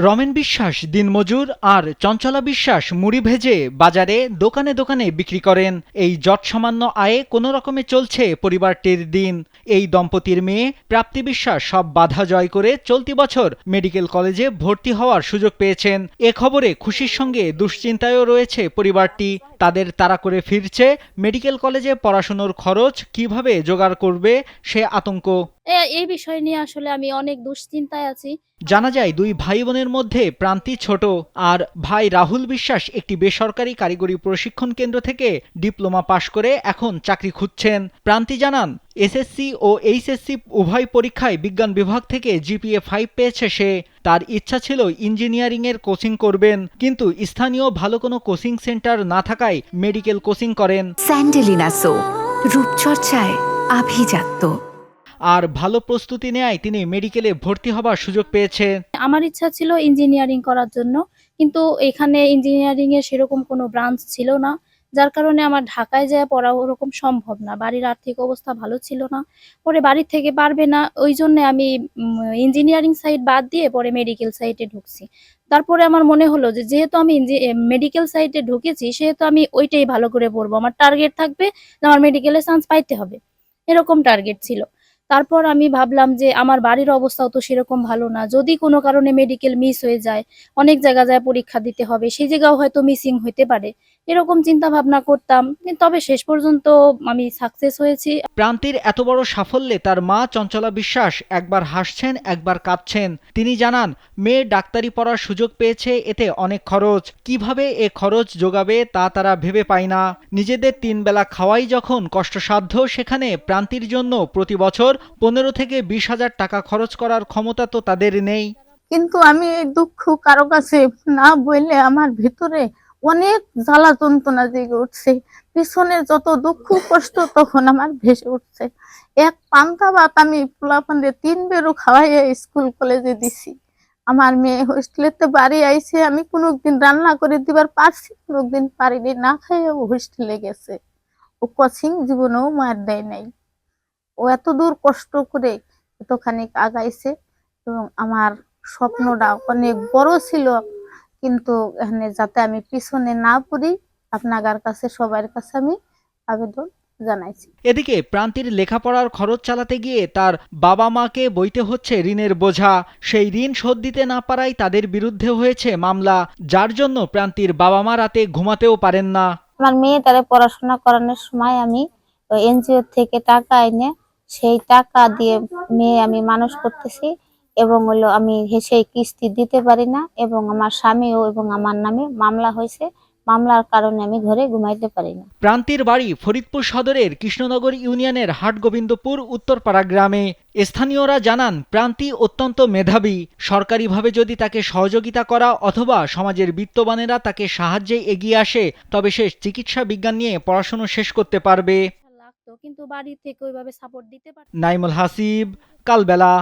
রমেন বিশ্বাস দিনমজুর আর চঞ্চলা বিশ্বাস মুড়ি ভেজে বাজারে দোকানে দোকানে বিক্রি করেন। এই যৎসামান্য আয়ে কোনো রকমে চলছে পরিবারটির দিন। এই দম্পতির মেয়ে প্রাপ্তি বিশ্বাস সব বাধা জয় করে চলতি বছর মেডিকেল কলেজে ভর্তি হওয়ার সুযোগ পেয়েছেন। এ খবরে খুশির সঙ্গে দুশ্চিন্তায়ও রয়েছে পরিবারটি। তাদের তাড়া করে ফিরছে মেডিকেল কলেজে পড়াশোনার খরচ কিভাবে জোগাড় করবে সে আতঙ্ক। এই বিষয় নিয়ে আসলে আমি অনেক দুশ্চিন্তায় আছি। জানা যায় দুই ভাই বোনের মধ্যে প্রান্তি ছোট, আর ভাই রাহুল বিশ্বাস একটি বেসরকারি কারিগরি প্রশিক্ষণ কেন্দ্র থেকে ডিপ্লোমা পাশ করে এখন চাকরি খুঁজছেন। প্রান্তি জানান, এসএসসি ও এইচএসসি উভয় পরীক্ষায় বিজ্ঞান বিভাগ থেকে জিপিএ 5 পেয়েছে সে। তার ইচ্ছা ছিল ইঞ্জিনিয়ারিং এর কোচিং করবেন, কিন্তু স্থানীয় ভালো কোনো কোচিং সেন্টার না থাকায় মেডিকেল কোচিং করেন। স্যান্ডেলিনা সো, রূপচর্চায় আভিজাত্য। আর ভালো প্রস্তুতি নেয় তিনি মেডিকেলে ভর্তি হবার সুযোগ পেয়েছে। আমার ইচ্ছা ছিল ইঞ্জিনিয়ারিং করার জন্য, কিন্তু এখানে ইঞ্জিনিয়ারিং এর সেরকম কোনো ব্রাঞ্চ ছিল না, যার কারণে আমার ঢাকায় যেয়ে পড়া ওরকম সম্ভব না। বাড়ির আর্থিক অবস্থা ভালো ছিল না, পরে বাড়ির থেকে পারবে না, ওই জন্য আমি ইঞ্জিনিয়ারিং সাইড বাদ দিয়ে পরে মেডিকেল সাইডে ঢুকছি। তারপরে আমার মনে হলো যে যেহেতু আমি মেডিকেল সাইডে ঢুকেছি, সেহেতু আমি ওইটাই ভালো করে পড়বো। আমার টার্গেট থাকবে যে আমার মেডিকেলে চান্স পাইতে হবে, এরকম টার্গেট ছিল। তারপর আমি ভাবলাম যে আমার বাড়ির অবস্থাও তো সেরকম ভালো না, যদি কোনো কারণে মেডিকেল মিস হয়ে যায়, অনেক জায়গা যায় পরীক্ষা দিতে হবে, সেই জায়গাও হয়তো মিসিং হতে পারে, এরকম চিন্তা ভাবনা করতাম। তবে শেষ পর্যন্ত আমি সাকসেস হয়েছি। প্রান্তির এত বড় সাফল্যে তার মা চঞ্চলা বিশ্বাস একবার হাসছেন একবার কাঁদছেন। তিনি জানান, মেয়ে ডাক্তারি পড়ার সুযোগ পেয়েছে, এতে অনেক খরচ। কিভাবে এ খরচ যোগাবে তা তারা ভেবে পায় না। নিজেদের 3 বেলা খাওয়াই যখন কষ্টসাধ্য, সেখানে প্রান্তির জন্য প্রতি বছর 15 থেকে 20 হাজার টাকা খরচ করার ক্ষমতা তো তাদের নেই। কিন্তু আমি এই দুঃখ কারো কাছে না বললে আমার ভিতরে অনেক জ্বালা যন্ত্রণা জেগে উঠছে। পিছনের যত দুঃখ কষ্ট তখন আমার ভেসে উঠছে। এক পান্তা ভাত আমি পোলাপানদের 3 বেরো খাওয়াইয়া স্কুল কলেজে দিছি। আমার মেয়ে হোস্টেলেতে বাড়ি আইছে, আমি কোনোদিন রান্না করে দিবার পারছি, কোনোদিন পারিনি, না খাইয়ে ও হোস্টেলে গেছে। ও কোচিং জীবনেও মার দেয় নাই। ও এত দূর কষ্ট করে এতখানি আগাইছে, এবং আমার স্বপ্নটা অনেক বড় ছিল, কিন্তু এখানে যাতে আমি পিছনে না পড়ি, আপনাদের কাছে সবার কাছে আমি আবেদন জানাইছি। এদিকে প্রান্তির লেখাপড়ার খরচ চালাতে গিয়ে তার বাবা মাকে বইতে হচ্ছে ঋণের বোঝা। সেই ঋণ শোধ দিতে না পারায় তাদের বিরুদ্ধে হয়েছে মামলা, যার জন্য প্রান্তির বাবা মা রাতে ঘুমাতেও পারেন না। আমার মেয়েটারে পড়াশোনা করানোর সময় আমি এনজিও থেকে টাকা এনে সেই টাকা দিয়ে মেয়ে আমি মানুষ করতেছি, এবং হলো আমি সেই কিস্তি দিতে পারি না, এবং আমার স্বামীও এবং আমার নামে মামলা হয়েছে। মামলার কারণে আমি ঘরে ঘুমাইতে পারি না। প্রান্তির বাড়ি ফরিদপুর সদরের কৃষ্ণনগর ইউনিয়নের হাটগোবিন্দপুর উত্তরপাড়া গ্রামে। স্থানীয়রা জানান, প্রান্তি অত্যন্ত মেধাবী। সরকারিভাবে যদি তাকে সহযোগিতা করা অথবা সমাজের বিত্তবানেরা তাকে সাহায্যে এগিয়ে আসে, তবে সে চিকিৎসা বিজ্ঞান নিয়ে পড়াশোনা শেষ করতে পারবে। লাগতো, কিন্তু বাড়ি থেকে ওইভাবে সাপোর্ট দিতে পারতো না। নাইমুল হাসিব, কালবেলা।